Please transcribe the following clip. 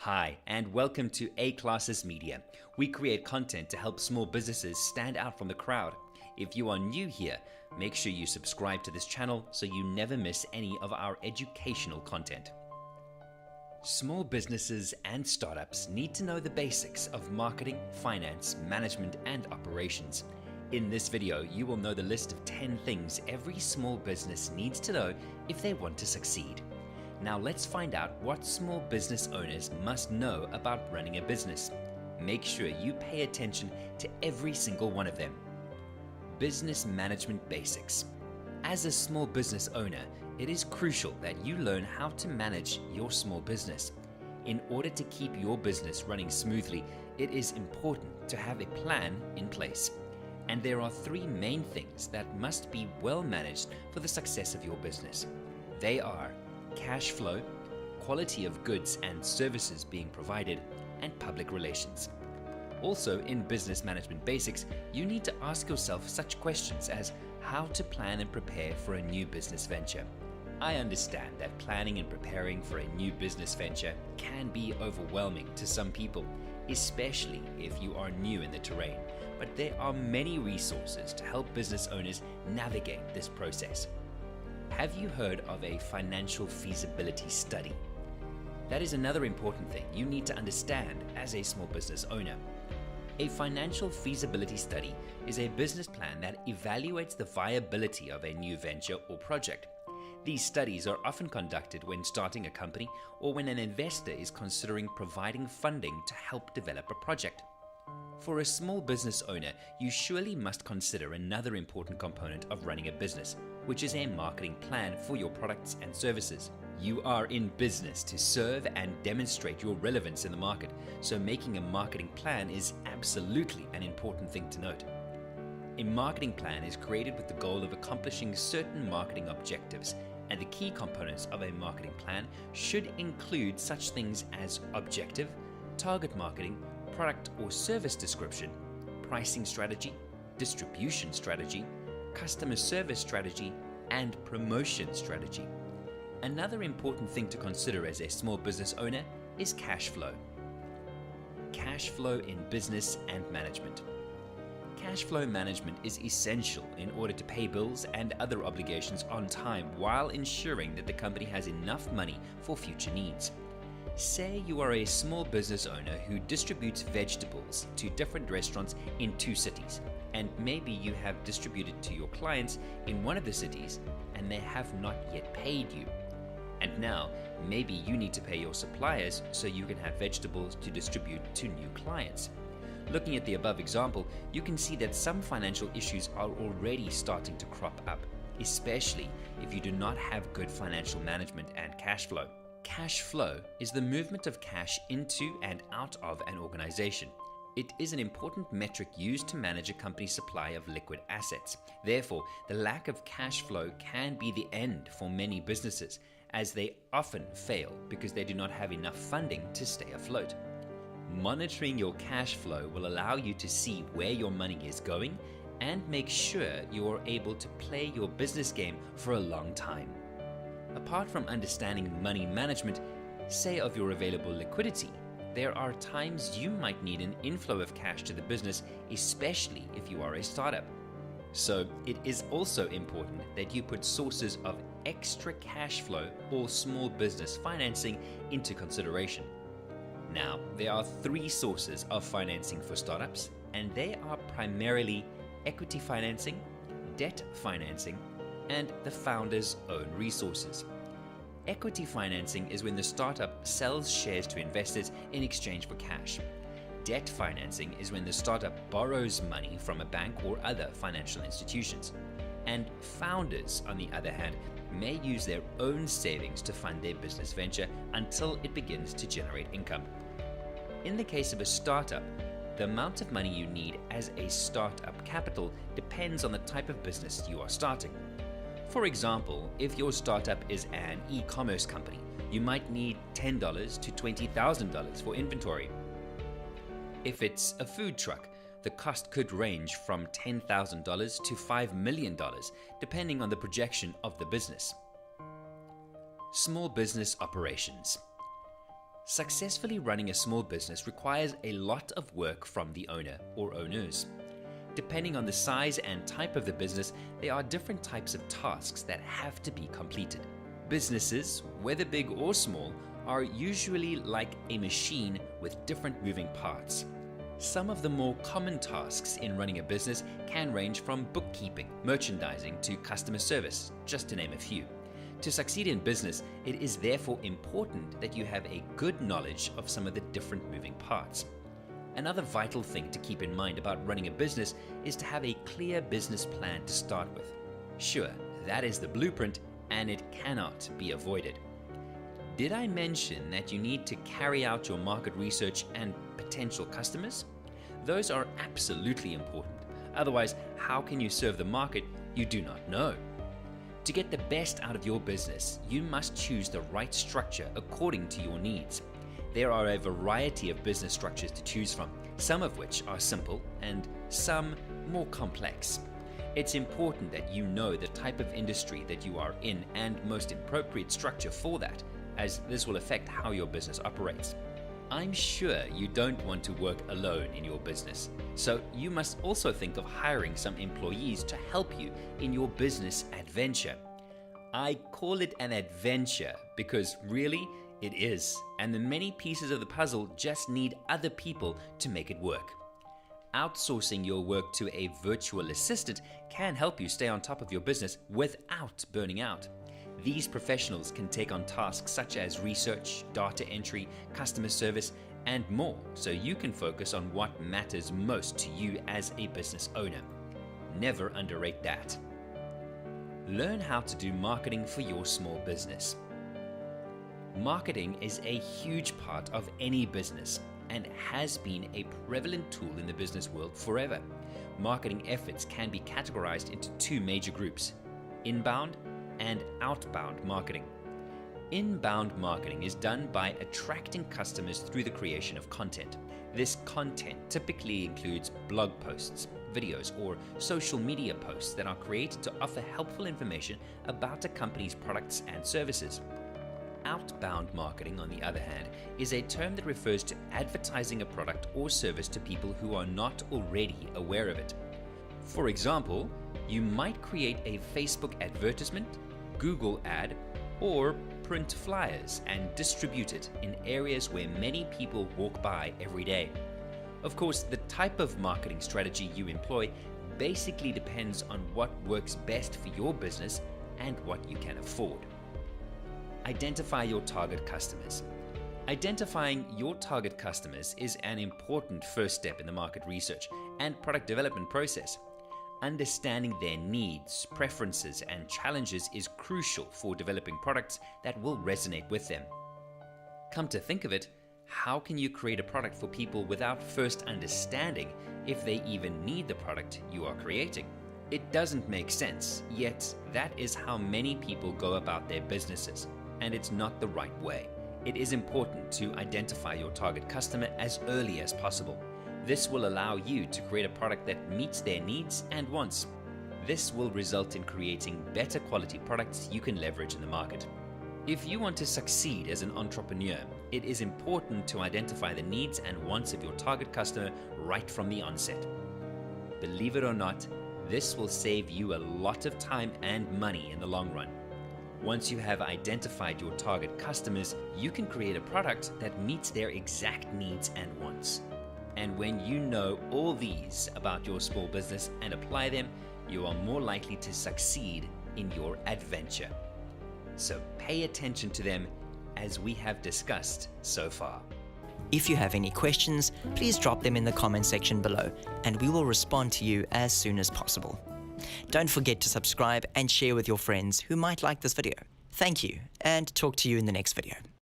Hi, and welcome to A-Classes Media. We create content to help small businesses stand out from the crowd. If you are new here, make sure you subscribe to this channel so you never miss any of our educational content. Small businesses and startups need to know the basics of marketing, finance, management, and operations. In this video, you will know the list of 10 things every small business needs to know if they want to succeed. Now let's find out what small business owners must know about running a business. Make sure you pay attention to every single one of them. Business management basics. As a small business owner, it is crucial that you learn how to manage your small business. In order to keep your business running smoothly, it is important to have a plan in place. And there are 3 main things that must be well managed for the success of your business. They are cash flow, quality of goods and services being provided, and public relations. Also, in business management basics, you need to ask yourself such questions as how to plan and prepare for a new business venture. I understand that planning and preparing for a new business venture can be overwhelming to some people, especially if you are new in the terrain, but there are many resources to help business owners navigate this process. Have you heard of a financial feasibility study? That is another important thing you need to understand as a small business owner. A financial feasibility study is a business plan that evaluates the viability of a new venture or project. These studies are often conducted when starting a company or when an investor is considering providing funding to help develop a project. For a small business owner, you surely must consider another important component of running a business, which is a marketing plan for your products and services. You are in business to serve and demonstrate your relevance in the market, so making a marketing plan is absolutely an important thing to note. A marketing plan is created with the goal of accomplishing certain marketing objectives, and the key components of a marketing plan should include such things as objective, target marketing, product or service description, pricing strategy, distribution strategy, customer service strategy, and promotion strategy. Another important thing to consider as a small business owner is cash flow. Cash flow in business and management. Cash flow management is essential in order to pay bills and other obligations on time while ensuring that the company has enough money for future needs. Say you are a small business owner who distributes vegetables to different restaurants in 2 cities, and maybe you have distributed to your clients in one of the cities and they have not yet paid you. And now, maybe you need to pay your suppliers so you can have vegetables to distribute to new clients. Looking at the above example, you can see that some financial issues are already starting to crop up, especially if you do not have good financial management and cash flow. Cash flow is the movement of cash into and out of an organization. It is an important metric used to manage a company's supply of liquid assets. Therefore, the lack of cash flow can be the end for many businesses, as they often fail because they do not have enough funding to stay afloat. Monitoring your cash flow will allow you to see where your money is going and make sure you are able to play your business game for a long time. Apart from understanding money management, say of your available liquidity, there are times you might need an inflow of cash to the business, especially if you are a startup. So it is also important that you put sources of extra cash flow or small business financing into consideration. Now, there are 3 sources of financing for startups, and they are primarily equity financing, debt financing, and the founder's own resources. Equity financing is when the startup sells shares to investors in exchange for cash. Debt financing is when the startup borrows money from a bank or other financial institutions. And founders, on the other hand, may use their own savings to fund their business venture until it begins to generate income. In the case of a startup, the amount of money you need as a startup capital depends on the type of business you are starting. For example, if your startup is an e-commerce company, you might need $10 to $20,000 for inventory. If it's a food truck, the cost could range from $10,000 to $5 million, depending on the projection of the business. Small business operations. Successfully running a small business requires a lot of work from the owner or owners. Depending on the size and type of the business, there are different types of tasks that have to be completed. Businesses, whether big or small, are usually like a machine with different moving parts. Some of the more common tasks in running a business can range from bookkeeping, merchandising, to customer service, just to name a few. To succeed in business, it is therefore important that you have a good knowledge of some of the different moving parts. Another vital thing to keep in mind about running a business is to have a clear business plan to start with. Sure, that is the blueprint, and it cannot be avoided. Did I mention that you need to carry out your market research and potential customers? Those are absolutely important. Otherwise, how can you serve the market you do not know? To get the best out of your business, you must choose the right structure according to your needs. There are a variety of business structures to choose from, some of which are simple and some more complex. It's important that you know the type of industry that you are in and most appropriate structure for that, as this will affect how your business operates. I'm sure you don't want to work alone in your business, so you must also think of hiring some employees to help you in your business adventure. I call it an adventure because really, it is, and the many pieces of the puzzle just need other people to make it work. Outsourcing your work to a virtual assistant can help you stay on top of your business without burning out. These professionals can take on tasks such as research, data entry, customer service, and more, so you can focus on what matters most to you as a business owner. Never underrate that. Learn how to do marketing for your small business. Marketing is a huge part of any business and has been a prevalent tool in the business world forever. Marketing efforts can be categorized into two major groups: inbound and outbound marketing. Inbound marketing is done by attracting customers through the creation of content. This content typically includes blog posts, videos, or social media posts that are created to offer helpful information about a company's products and services. Outbound marketing, on the other hand, is a term that refers to advertising a product or service to people who are not already aware of it. For example, you might create a Facebook advertisement, Google ad, or print flyers and distribute it in areas where many people walk by every day. Of course, the type of marketing strategy you employ basically depends on what works best for your business and what you can afford. Identify your target customers. Identifying your target customers is an important first step in the market research and product development process. Understanding their needs, preferences, and challenges is crucial for developing products that will resonate with them. Come to think of it, how can you create a product for people without first understanding if they even need the product you are creating? It doesn't make sense, yet that is how many people go about their businesses, and it's not the right way. It is important to identify your target customer as early as possible. This will allow you to create a product that meets their needs and wants. This will result in creating better quality products you can leverage in the market. If you want to succeed as an entrepreneur, it is important to identify the needs and wants of your target customer right from the onset. Believe it or not, this will save you a lot of time and money in the long run. Once you have identified your target customers, you can create a product that meets their exact needs and wants. And when you know all these about your small business and apply them, you are more likely to succeed in your adventure. So pay attention to them as we have discussed so far. If you have any questions, please drop them in the comment section below, and we will respond to you as soon as possible. Don't forget to subscribe and share with your friends who might like this video. Thank you, and talk to you in the next video.